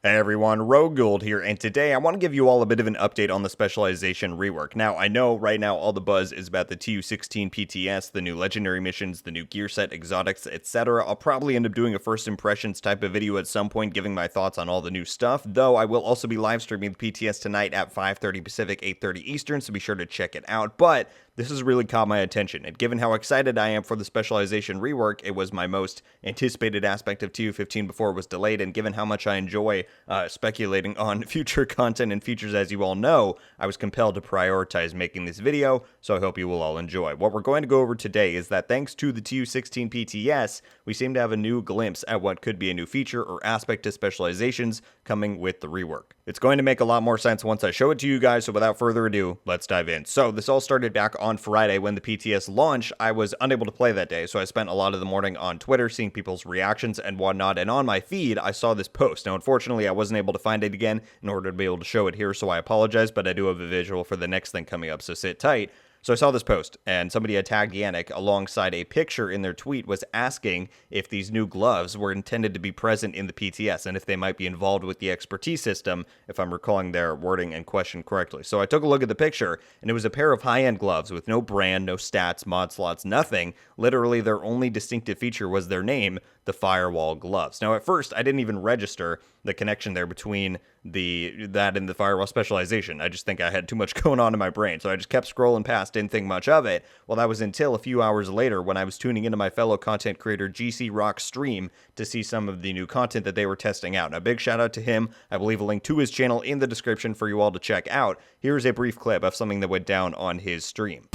Hey everyone, Rogold here, and today I want to give you all a bit of an update on the specialization rework. Now, I know right now all the buzz is about the TU16 PTS, the new legendary missions, the new gear set, exotics, etc. I'll probably end up doing a first impressions type of video at some point, giving my thoughts on all the new stuff, though I will also be live streaming the PTS tonight at 5:30 Pacific, 8:30 Eastern, so be sure to check it out. But this has really caught my attention, and given how excited I am for the specialization rework, it was my most anticipated aspect of TU15 before it was delayed, and given how much I enjoy speculating on future content and features, as you all know, I was compelled to prioritize making this video, so I hope you will all enjoy. What we're going to go over today is that thanks to the TU16 PTS, we seem to have a new glimpse at what could be a new feature or aspect to specializations coming with the rework. It's going to make a lot more sense once I show it to you guys, so without further ado, let's dive in. So this all started back on Friday when the PTS launched. I was unable to play that day, so I spent a lot of the morning on Twitter seeing people's reactions and whatnot, and on my feed, I saw this post. Now, unfortunately, I wasn't able to find it again in order to be able to show it here, so I apologize, but I do have a visual for the next thing coming up, so sit tight. So I saw this post, and somebody had tagged Yannick alongside a picture in their tweet was asking if these new gloves were intended to be present in the PTS, and if they might be involved with the expertise system, if I'm recalling their wording and question correctly. So I took a look at the picture, and it was a pair of high-end gloves with no brand, no stats, mod slots, nothing. Literally, their only distinctive feature was their name, the Firewall Gloves. Now, at first, I didn't even register the connection there between that and the Firewall specialization. I just think I had too much going on in my brain, so I just kept scrolling past, didn't think much of it. Well, that was until a few hours later when I was tuning into my fellow content creator GC Rock's stream to see some of the new content that they were testing out. Now, big shout out to him. I will leave a link to his channel in the description for you all to check out. Here's a brief clip of something that went down on his stream.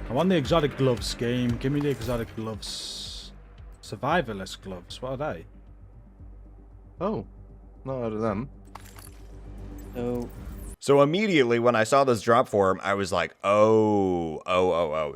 I want the exotic gloves game. Give me the exotic gloves. Survivalist gloves. What are they? Oh, not out of them. So immediately when I saw this drop for him, I was like, oh,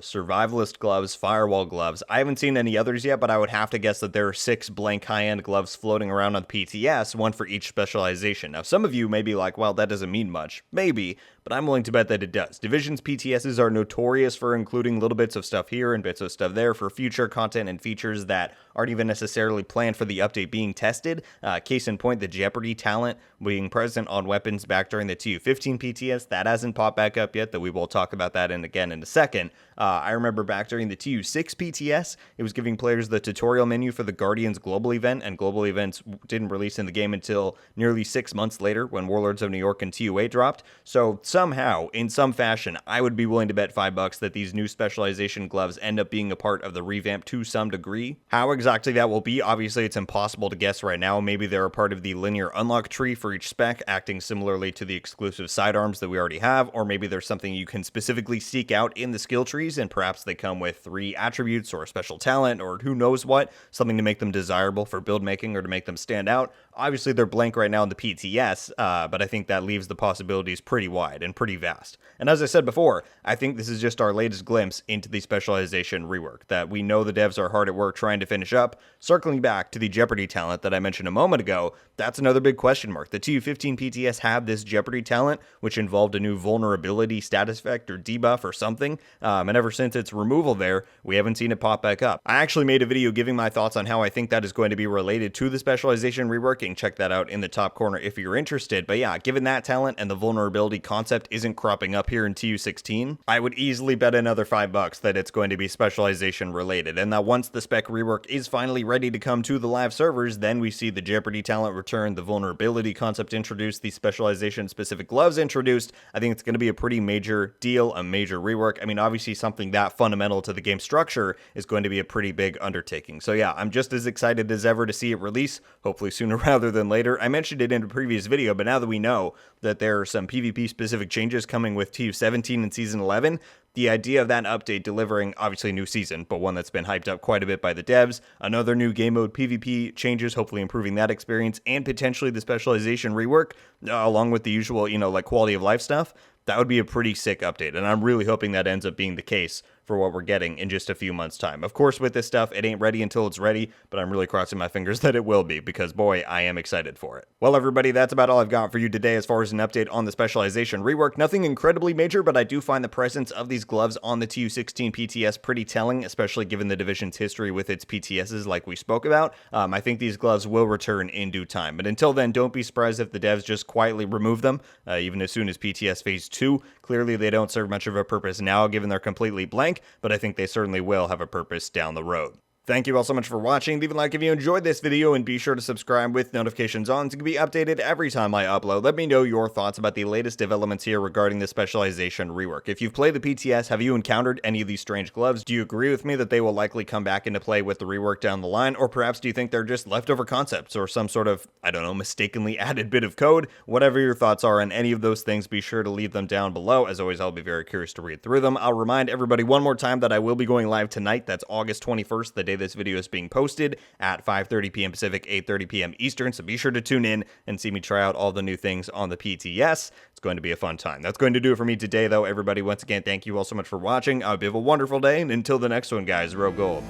Survivalist gloves, Firewall gloves. I haven't seen any others yet, but I would have to guess that there are 6 blank high-end gloves floating around on the PTS, one for each specialization. Now, some of you may be like, well, that doesn't mean much. Maybe, but I'm willing to bet that it does. Division's PTSs are notorious for including little bits of stuff here and bits of stuff there for future content and features that aren't even necessarily planned for the update being tested. Case in point, the Jeopardy talent being present on weapons back during the TU15 PTS. That hasn't popped back up yet, though we will talk about that again in a second. I remember back during the TU6 PTS, it was giving players the tutorial menu for the Guardians Global Event, and Global Events didn't release in the game until nearly 6 months later when Warlords of New York and TU8 dropped. So somehow, in some fashion, I would be willing to bet $5 that these new specialization gloves end up being a part of the revamp to some degree. How exactly that will be, obviously it's impossible to guess right now. Maybe they're a part of the linear unlock tree for each spec, acting similarly to the exclusive sidearms that we already have, or maybe there's something you can specifically seek out in the skill trees, and perhaps they come with 3 attributes or a special talent, or who knows what, something to make them desirable for build making or to make them stand out. Obviously, they're blank right now in the PTS, but I think that leaves the possibilities pretty wide and pretty vast. And as I said before, I think this is just our latest glimpse into the specialization rework, that we know the devs are hard at work trying to finish up. Circling back to the Jeopardy talent that I mentioned a moment ago, that's another big question mark. The TU15 PTS had this Jeopardy talent, which involved a new vulnerability status effect or debuff or something, and ever since its removal there, we haven't seen it pop back up. I actually made a video giving my thoughts on how I think that is going to be related to the specialization reworking. Check that out in the top corner if you're interested. But yeah, given that talent and the vulnerability concept isn't cropping up here in TU16, I would easily bet another $5 that it's going to be specialization related, and that once the spec rework is finally ready to come to the live servers, then we see the Jeopardy talent return, the vulnerability concept introduced, the specialization specific gloves introduced. I think it's going to be a pretty major deal, a major rework. I mean, obviously something that fundamental to the game structure is going to be a pretty big undertaking. So yeah, I'm just as excited as ever to see it release, hopefully sooner rather than later. I mentioned it in a previous video, but now that we know that there are some PvP specific changes coming with TU17 and Season 11, the idea of that update delivering, obviously a new season, but one that's been hyped up quite a bit by the devs, another new game mode PvP changes, hopefully improving that experience, and potentially the specialization rework, along with the usual, like quality of life stuff, that would be a pretty sick update, and I'm really hoping that ends up being the case for what we're getting in just a few months' time. Of course, with this stuff, it ain't ready until it's ready, but I'm really crossing my fingers that it will be, because boy, I am excited for it. Well, everybody, that's about all I've got for you today as far as an update on the Specialization rework. Nothing incredibly major, but I do find the presence of these gloves on the TU16 PTS pretty telling, especially given the division's history with its PTSs like we spoke about. I think these gloves will return in due time, but until then, don't be surprised if the devs just quietly remove them, even as soon as PTS Phase 2. Clearly, they don't serve much of a purpose now, given they're completely blank, but I think they certainly will have a purpose down the road. Thank you all so much for watching. Leave a like if you enjoyed this video, and be sure to subscribe with notifications on so you can be updated every time I upload. Let me know your thoughts about the latest developments here regarding the Specialization rework. If you've played the PTS, have you encountered any of these strange gloves? Do you agree with me that they will likely come back into play with the rework down the line? Or perhaps do you think they're just leftover concepts or some sort of, I don't know, mistakenly added bit of code? Whatever your thoughts are on any of those things, be sure to leave them down below. As always, I'll be very curious to read through them. I'll remind everybody one more time that I will be going live tonight. That's August 21st, the day this video is being posted, at 5:30 p.m. Pacific, 8:30 p.m. Eastern, so be sure to tune in and see me try out all the new things on the PTS. It's going to be a fun time. That's going to do it for me today, though. Everybody, once again, thank you all so much for watching. I hope you have a wonderful day, and until the next one, guys, Rogue Gold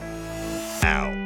out.